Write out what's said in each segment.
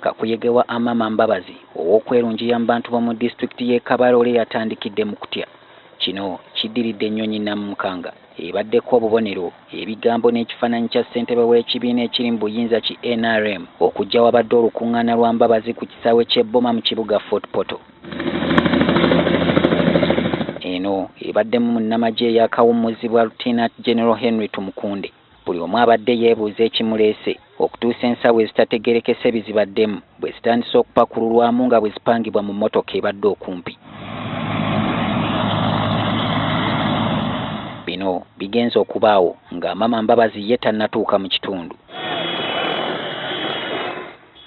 kakuyege wa Amama Mbabazi ow'okwerungiya mu bantu b'omu disitulikiti y'e Kabarole yatandikidde mu kutya. Kino kiddiridde Ennyonyi Namunkanga ebaddeko obubonero ebigambo n'ekifaananyi kya ssentebe w'ekibiina ekiri mu buyinza ki NRM okujja wabadde olukuŋŋaana lwa Mbabazi ku kisaawe ky'Ebboma mu kibuga Fort Portal. Eno ebaddemu munnamagye eyaakawummuzibwa Lieutenant General Henry Tumukunde. Buli omu abadde yeebuuza ekimuleese okutuusa ensawo ezitategeerekese bizibaddemu bwe zitandise okupakululwamu nga bwe zipangibwa mu mmotoka ebadde okumpi. Bino bigenze okubaawo nga Amama Mbabazi ye tannatuuka mu kitundu.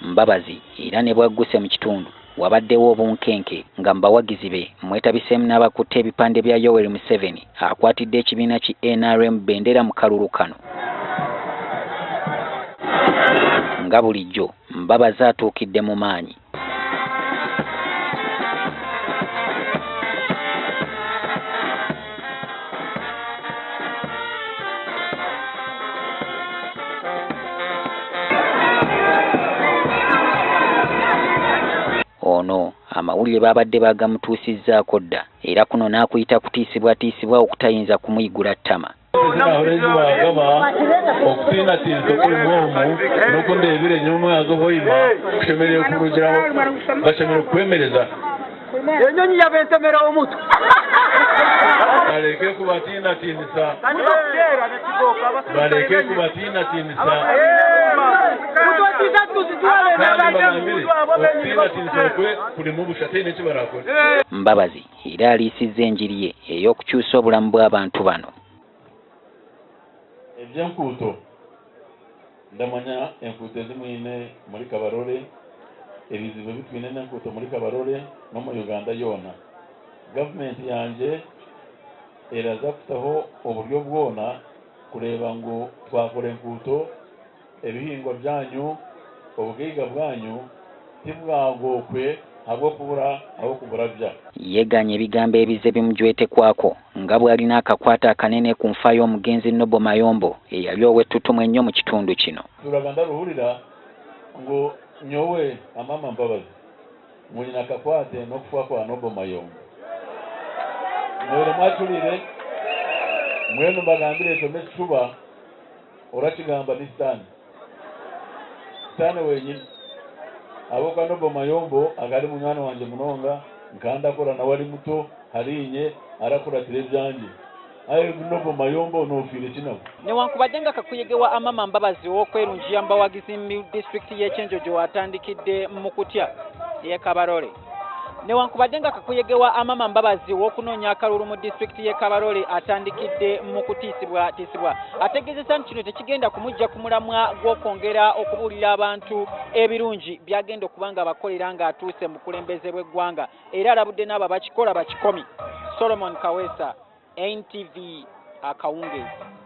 Mbabazi era ne bwagguse mu kitundu wabaddewo obunkenke nga mubawagizi be mwetabiseemu n'abakutte ebipande bya Yoweri Museveni akwatidde ekibiina ki NRM bendera mu kalulu kano. Nga bulijjo Mbabazi atuukidde mu maanyi. Ono amawulire babadde bagamutuusizzaako dda era kuno n'akuyita kutiisibwatiisibwa okutayinza kumuyigula ttama. Ennyonyi yabensemera omuntu. Baleke kubatiinatinisa. Baleke kubatiinatinisa. Mbabazi era aliisizza enjiri ye ey'okukyusa obulamu bw'abantu bano. Eby'enkuuto ndamanya enkuuto ezimuyine muri Kabarole ebizibu bitwine n'enkuuto muri Kabarole no mu Uganda yona. Gavumenti yanje eraza kutaho oburyo bwona kureba ngu twakora enkuuto ebihingwa byanyu obugaiga bwanyu tibwagokwe habw'okubura habw'okubura bya. Yeganye ebigambo ebize bimujwetekwako nga bw'alina akakwata akanene ku nfa y'omugenzi Nobo Mayombo eyali ow'ettutumu ennyo mu kitundu kino. Turaganda ruhulira ngu nyowe Amama Mbabazi mulina akakwate n'okufa kwa Nobo Mayombo. Mwere mwatulire mwenu mbagambire tome kifuba orakigamba ni Sitaani. Sitaani wenyini aboka Nobo Mayombo agali munywani wanje munonga nkandakora nawe ali muto harinye arakuratira ebyanje aye Nobo Mayombo n'ofiire kinabo. Newankubadde nga kakuyege wa Amama Mbabazi w'okwerungiya mu bawagizi mu disitulikiti y'e Kyenjojo atandikidde mu kutya y'e Kabarole. Newankubadde nga kakuyege wa Amama Mbabazi w'okunoonya akalulu mu disitulikiti y'e Kabarole atandikidde mu kutiisibwa. Ategeezezza nti kino tekigenda kumujja ku mulamwa gw'okwongera okubuulira abantu ebirungi byagenda okuba nga bakolera ng'atuuse mu kulembeze bw'eggwanga era alabudde n'abo abakikola bakikomi. Solomon Kaweesa, NTV, Akawungeezi.